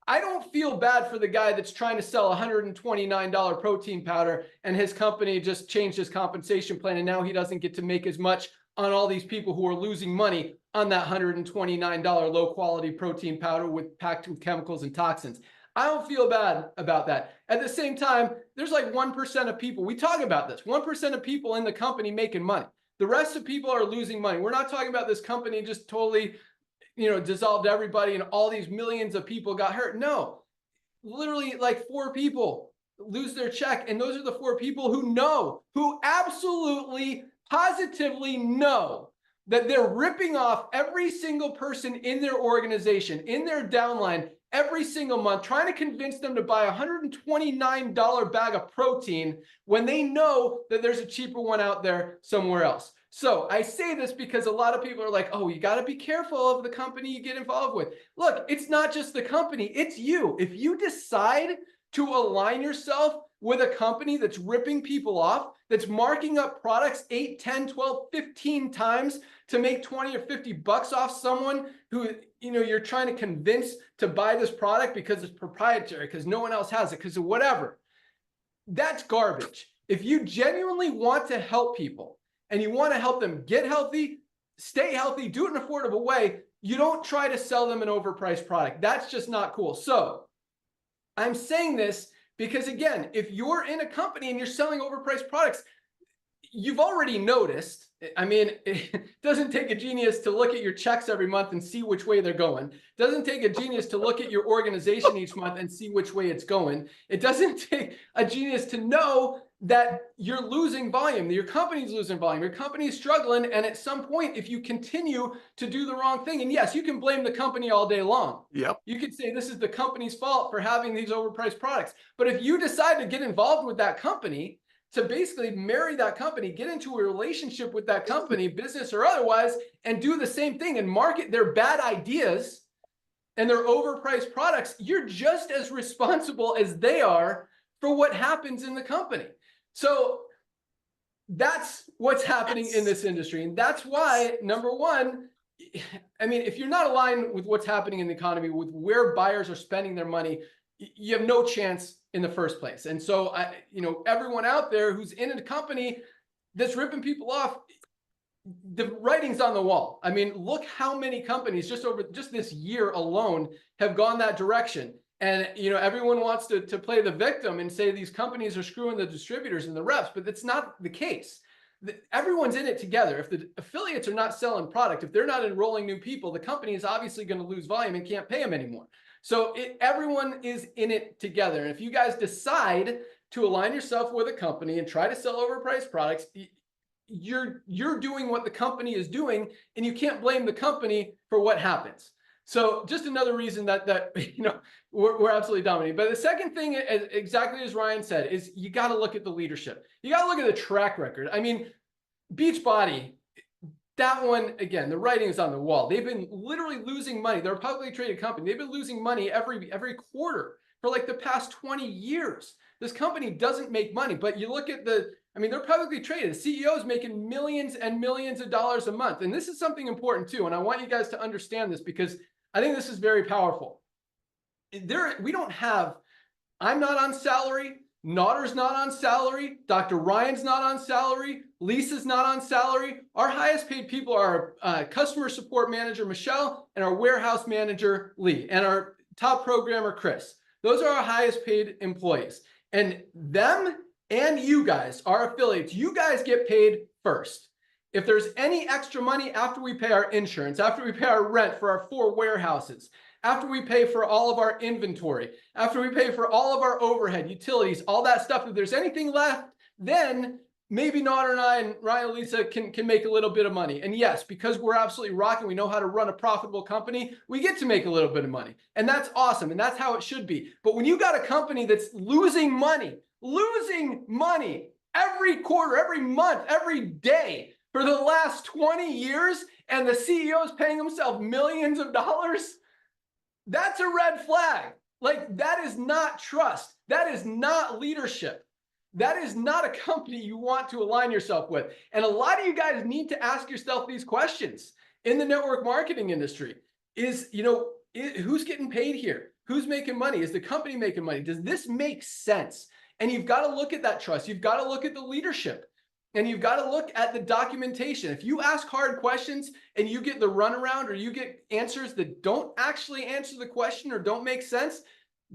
I don't feel bad for the guy that's trying to sell $129 protein powder and his company just changed his compensation plan, and now he doesn't get to make as much on all these people who are losing money on that $129 low quality protein powder packed with chemicals and toxins. I don't feel bad about that. At the same time, there's like 1% of people, we talk about this, 1% of people in the company making money. The rest of people are losing money. We're not talking about this company just totally, dissolved everybody and all these millions of people got hurt. No, literally like 4 people lose their check. And those are the 4 people who absolutely, positively know that they're ripping off every single person in their organization, in their downline, every single month, trying to convince them to buy a $129 bag of protein when they know that there's a cheaper one out there somewhere else. So I say this because a lot of people are like, oh, you got to be careful of the company you get involved with. Look, it's not just the company, it's you. If you decide to align yourself with a company that's ripping people off, that's marking up products 8, 10, 12, 15 times to make 20 or 50 bucks off someone who, you know, you're trying to convince to buy this product because it's proprietary, because no one else has it, because of whatever. That's garbage. If you genuinely want to help people and you want to help them get healthy, stay healthy, do it in an affordable way, you don't try to sell them an overpriced product. That's just not cool. So I'm saying this because, again, if you're in a company and you're selling overpriced products, you've already noticed. I mean, it doesn't take a genius to look at your checks every month and see which way they're going. It doesn't take a genius to look at your organization each month and see which way it's going. It doesn't take a genius to know that you're losing volume, that your company's losing volume, your company's struggling. And at some point, if you continue to do the wrong thing, and yes, you can blame the company all day long. Yep. You could say this is the company's fault for having these overpriced products. But if you decide to get involved with that company, to basically marry that company, get into a relationship with that company, business or otherwise, and do the same thing and market their bad ideas and their overpriced products, you're just as responsible as they are for what happens in the company. So that's what's happening in this industry. And that's why, number one, I mean, if you're not aligned with what's happening in the economy, with where buyers are spending their money, you have no chance in the first place. And so, you know, everyone out there who's in a company that's ripping people off, the writing's on the wall. I mean, look how many companies just this year alone have gone that direction. And, you know, everyone wants to play the victim and say these companies are screwing the distributors and the reps, but that's not the case. Everyone's in it together. If the affiliates are not selling product, if they're not enrolling new people, the company is obviously going to lose volume and can't pay them anymore. So everyone is in it together. And if you guys decide to align yourself with a company and try to sell overpriced products, you're doing what the company is doing, and you can't blame the company for what happens. So just another reason that you know, we're absolutely dominating. But the second thing, exactly as Ryan said, is you got to look at the leadership. You got to look at the track record. I mean, Beachbody, that one, again, the writing is on the wall. They've been literally losing money. They're a publicly traded company. They've been losing money every quarter for like the past 20 years. This company doesn't make money, but you look at I mean, they're publicly traded. The CEO is making millions and millions of dollars a month. And this is something important too. And I want you guys to understand this because I think this is very powerful. We don't have, I'm not on salary. Notter's not on salary. Dr. Ryan's not on salary. Lisa's not on salary. Our highest paid people are customer support manager, Michelle, and our warehouse manager, Lee, and our top programmer, Chris. Those are our highest paid employees. And them and you guys, our affiliates, you guys get paid first. If there's any extra money after we pay our insurance, after we pay our rent for our 4 warehouses, after we pay for all of our inventory, after we pay for all of our overhead, utilities, all that stuff, if there's anything left, then maybe Notter and I and Ryan and Lisa can make a little bit of money. And yes, because we're absolutely rocking, we know how to run a profitable company, we get to make a little bit of money. And that's awesome. And that's how it should be. But when you got a company that's losing money every quarter, every month, every day for the last 20 years, and the CEO is paying himself millions of dollars, that's a red flag. Like, that is not trust. That is not leadership. That is not a company you want to align yourself with. And a lot of you guys need to ask yourself these questions in the network marketing industry. Who's getting paid here? Who's making money? Is the company making money? Does this make sense? And you've got to look at that trust. You've got to look at the leadership. And you've got to look at the documentation. If you ask hard questions and you get the runaround or you get answers that don't actually answer the question or don't make sense,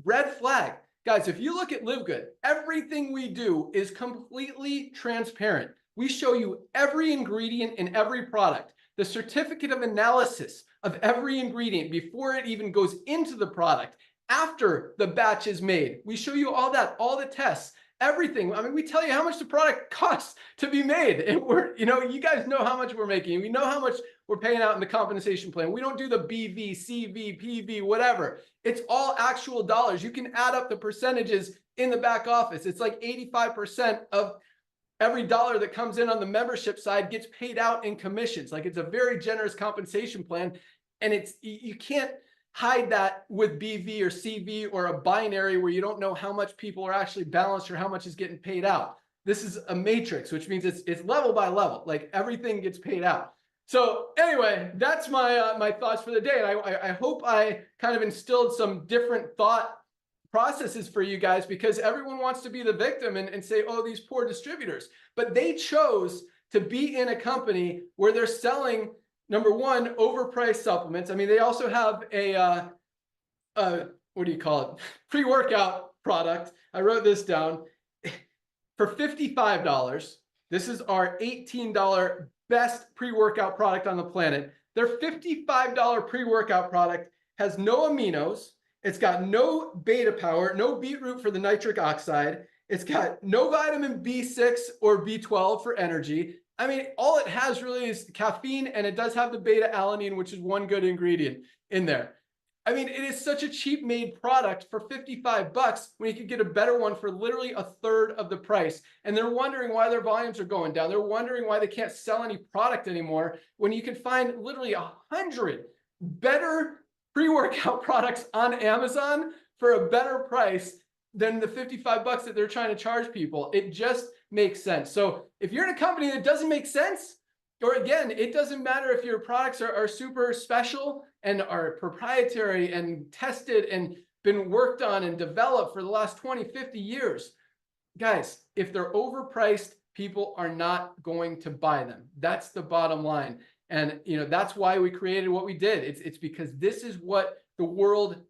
red flag. Guys, if you look at LiveGood, everything we do is completely transparent. We show you every ingredient in every product, the certificate of analysis of every ingredient before it even goes into the product, after the batch is made. We show you all that, all the tests. Everything. I mean, we tell you how much the product costs to be made. And you guys know how much we're making. We know how much we're paying out in the compensation plan. We don't do the BV, CV, PV, whatever. It's all actual dollars. You can add up the percentages in the back office. It's like 85% of every dollar that comes in on the membership side gets paid out in commissions. Like, it's a very generous compensation plan. And you can't hide that with BV or CV or a binary where you don't know how much people are actually balanced or how much is getting paid out. This is a matrix, which means it's level by level, like everything gets paid out. So anyway, that's my my thoughts for the day. And I hope I kind of instilled some different thought processes for you guys, because everyone wants to be the victim and say, oh, these poor distributors. But they chose to be in a company where they're selling, number one, overpriced supplements. I mean, they also have a what do you call it? Pre-workout product. I wrote this down for $55. This is our $18 best pre-workout product on the planet. Their $55 pre-workout product has no aminos. It's got no beta power, no beetroot for the nitric oxide. It's got no vitamin B6 or B12 for energy. I mean, all it has really is caffeine, and it does have the beta alanine, which is one good ingredient in there. I mean, it is such a cheap made product for $55 when you could get a better one for literally a third of the price. And they're wondering why their volumes are going down. They're wondering why they can't sell any product anymore when you can find literally 100 better pre-workout products on Amazon for a better price than the $55 that they're trying to charge people. It just makes sense. So if you're in a company that doesn't make sense, or again, it doesn't matter if your products are super special and are proprietary and tested and been worked on and developed for the last 20, 50 years. Guys, if they're overpriced, people are not going to buy them. That's the bottom line. And that's why we created what we did. It's because this is what the world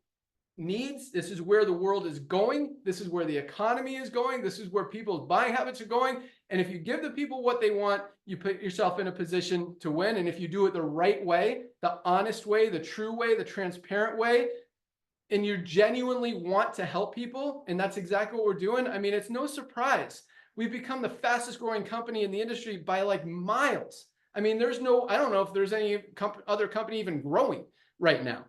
needs. This is where the world is going. This is where the economy is going. This is where people's buying habits are going. And if you give the people what they want, you put yourself in a position to win. And if you do it the right way, the honest way, the true way, the transparent way, and you genuinely want to help people, and that's exactly what we're doing. I mean, it's no surprise. We've become the fastest growing company in the industry by like miles. I mean, I don't know if there's any other company even growing right now.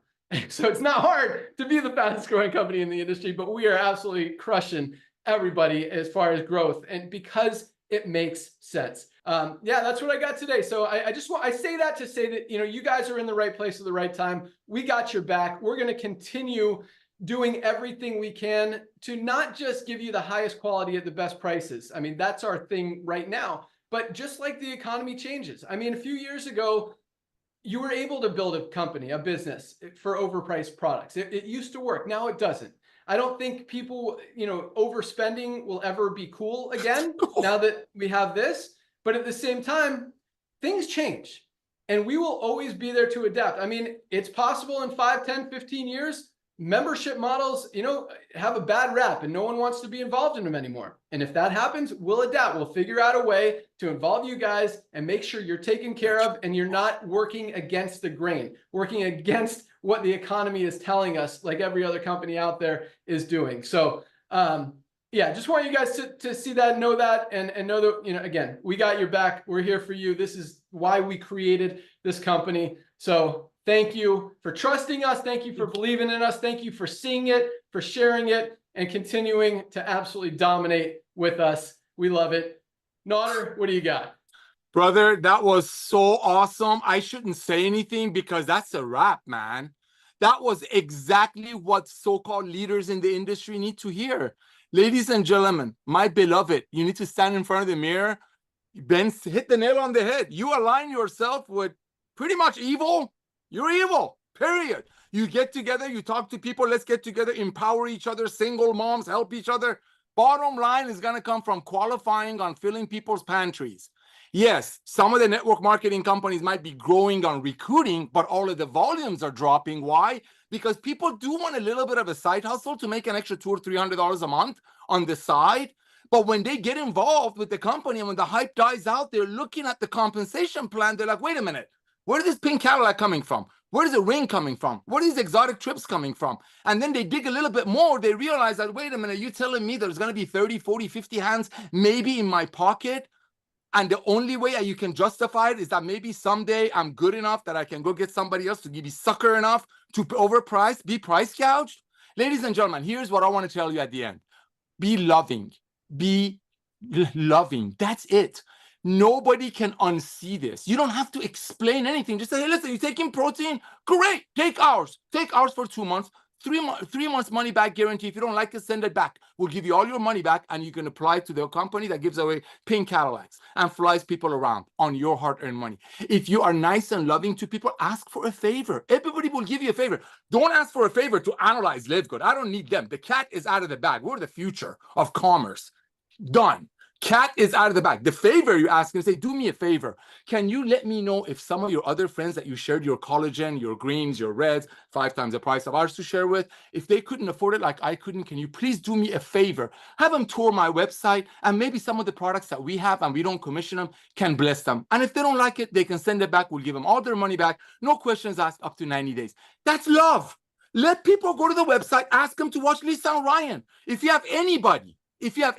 So it's not hard to be the fastest growing company in the industry, but we are absolutely crushing everybody as far as growth, and because it makes sense. Yeah, that's what I got today. So I say that to say that, you guys are in the right place at the right time. We got your back. We're going to continue doing everything we can to not just give you the highest quality at the best prices. I mean, that's our thing right now. But just like the economy changes, I mean, a few years ago, you were able to build a company, a business for overpriced products. It used to work. Now it doesn't. I don't think people, overspending will ever be cool again now that we have this. But at the same time, things change, and we will always be there to adapt. I mean, it's possible in 5, 10, 15 years, membership models, have a bad rap and no one wants to be involved in them anymore. And if that happens, we'll adapt. We'll figure out a way to involve you guys and make sure you're taken care of and you're not working against the grain, working against what the economy is telling us, like every other company out there is doing. So, yeah, just want you guys to see that, know that, and know that, again, we got your back. We're here for you. This is why we created this company. So thank you for trusting us. Thank you for believing in us. Thank you for seeing it, for sharing it, and continuing to absolutely dominate with us. We love it. Naughter, what do you got? Brother, that was so awesome. I shouldn't say anything because that's a wrap, man. That was exactly what so-called leaders in the industry need to hear. Ladies and gentlemen, my beloved, you need to stand in front of the mirror. Ben hit the nail on the head. You align yourself with pretty much evil. You're evil, period. You get together, you talk to people, let's get together, empower each other, single moms, help each other. Bottom line is going to come from qualifying on filling people's pantries. Yes, some of the network marketing companies might be growing on recruiting, but all of the volumes are dropping. Why? Because people do want a little bit of a side hustle to make an extra $200 or $300 a month on the side. But when they get involved with the company and when the hype dies out, they're looking at the compensation plan. They're like, wait a minute, where is this pink Cadillac coming from? Where is the ring coming from? Where are these exotic trips coming from? And then they dig a little bit more. They realize that, wait a minute, you're telling me there's going to be 30, 40, 50 hands maybe in my pocket? And the only way you can justify it is that maybe someday I'm good enough that I can go get somebody else to be sucker enough to overprice, be price gouged. Ladies and gentlemen, here's what I want to tell you at the end. Be loving. Be loving. That's it. Nobody can unsee this. You don't have to explain anything. Just say, hey, listen, you're taking protein? Great. Take ours. Take ours for 2 months. 3 months money back guarantee. If you don't like it, send it back. We'll give you all your money back, and you can apply to the company that gives away pink Cadillacs and flies people around on your hard-earned money. If you are nice and loving to people, ask for a favor. Everybody will give you a favor. Don't ask for a favor to analyze LiveGood. I don't need them. The cat is out of the bag. We're the future of commerce. Done. Cat is out of the bag. The favor you ask and say, do me a favor. Can you let me know if some of your other friends that you shared your collagen, your greens, your reds, 5 times the price of ours to share with, if they couldn't afford it like I couldn't, can you please do me a favor? Have them tour my website, and maybe some of the products that we have and we don't commission them can bless them. And if they don't like it, they can send it back. We'll give them all their money back. No questions asked, up to 90 days. That's love. Let people go to the website, ask them to watch Lisa and Ryan. If you have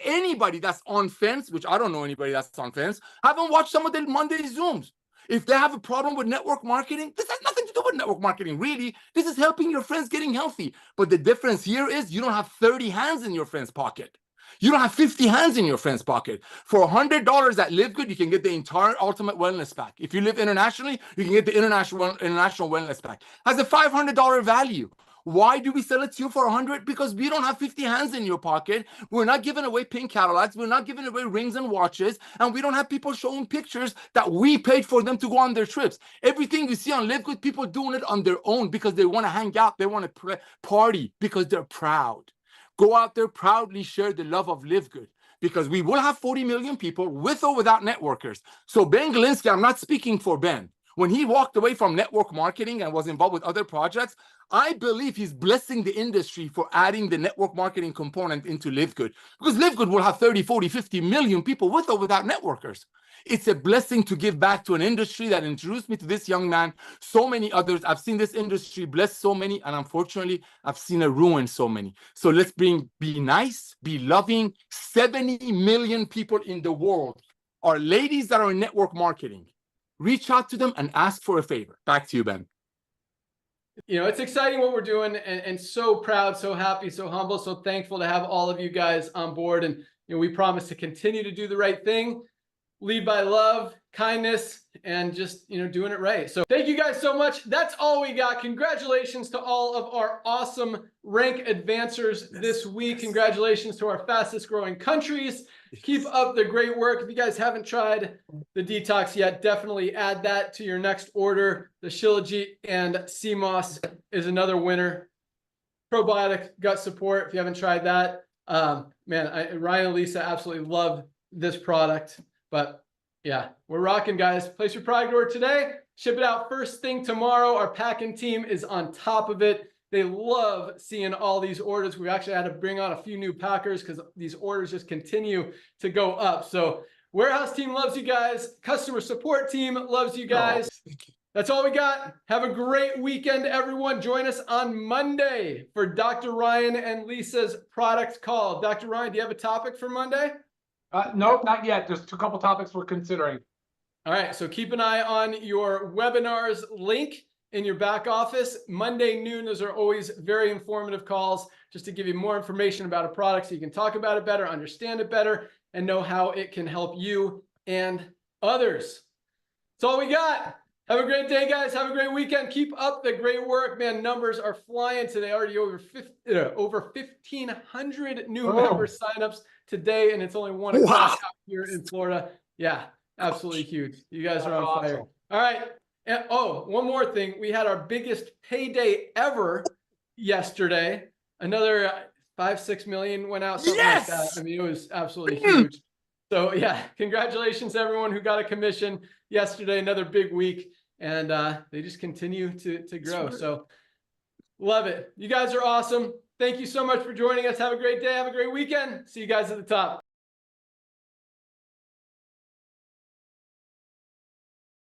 anybody that's on fence, which I don't know anybody that's on fence, have them watch some of the Monday Zooms. If they have a problem with network marketing, this has nothing to do with network marketing, really. This is helping your friends getting healthy. But the difference here is you don't have 30 hands in your friend's pocket. You don't have 50 hands in your friend's pocket. For $100 at LiveGood, you can get the entire Ultimate Wellness Pack. If you live internationally, you can get the International Wellness Pack. Has a $500 value. Why do we sell it to you for 100? Because we don't have 50 hands in your pocket. We're not giving away pink Cadillacs. We're not giving away rings and watches. And we don't have people showing pictures that we paid for them to go on their trips. Everything you see on LiveGood, people doing it on their own because they want to hang out. They want to party because they're proud. Go out there, proudly share the love of LiveGood, because we will have 40 million people with or without networkers. So Ben Glinsky, I'm not speaking for Ben. When he walked away from network marketing and was involved with other projects, I believe he's blessing the industry for adding the network marketing component into LiveGood, because LiveGood will have 30, 40, 50 million people with or without networkers. It's a blessing to give back to an industry that introduced me to this young man, so many others. I've seen this industry bless so many, and unfortunately, I've seen it ruin so many. So let's be nice, be loving. 70 million people in the world are ladies that are in network marketing. Reach out to them and ask for a favor. Back to you, Ben. You know, it's exciting what we're doing, and so proud, so happy, so humble, so thankful to have all of you guys on board. And, you know, we promise to continue to do the right thing, lead by love, kindness, and just, you know, doing it right. So thank you guys so much. That's all we got. Congratulations to all of our awesome rank advancers this week. Congratulations to our fastest growing countries. Keep up the great work. If you guys haven't tried the detox yet, definitely add that to your next order. The Shilajit and CMOS is another winner. Probiotic gut support, if you haven't tried that. Man, Ryan and Lisa absolutely love this product. But yeah, we're rocking, guys. Place your product order today. Ship it out first thing tomorrow. Our packing team is on top of it. They love seeing all these orders. We actually had to bring on a few new packers because these orders just continue to go up. So warehouse team loves you guys. Customer support team loves you guys. That's all we got. Have a great weekend, everyone. Join us on Monday for Dr. Ryan and Lisa's product call. Dr. Ryan, do you have a topic for Monday? Nope, not yet. Just a couple topics we're considering. All right, so keep an eye on your webinars link in your back office. Monday noon, those are always very informative calls just to give you more information about a product so you can talk about it better, understand it better, and know how it can help you and others. That's all we got. Have a great day, guys. Have a great weekend. Keep up the great work, man. Numbers are flying today. Already over 1,500 new member signups today, and it's only 1 o'clock out here in Florida. Yeah, absolutely huge. You guys are on fire. All right. And one more thing. We had our biggest payday ever yesterday. Another 5-6 million went out, something like that. I mean, it was absolutely huge. So yeah, congratulations to everyone who got a commission yesterday. Another big week, and they just continue to grow. So love it. You guys are awesome. Thank you so much for joining us. Have a great day. Have a great weekend. See you guys at the top.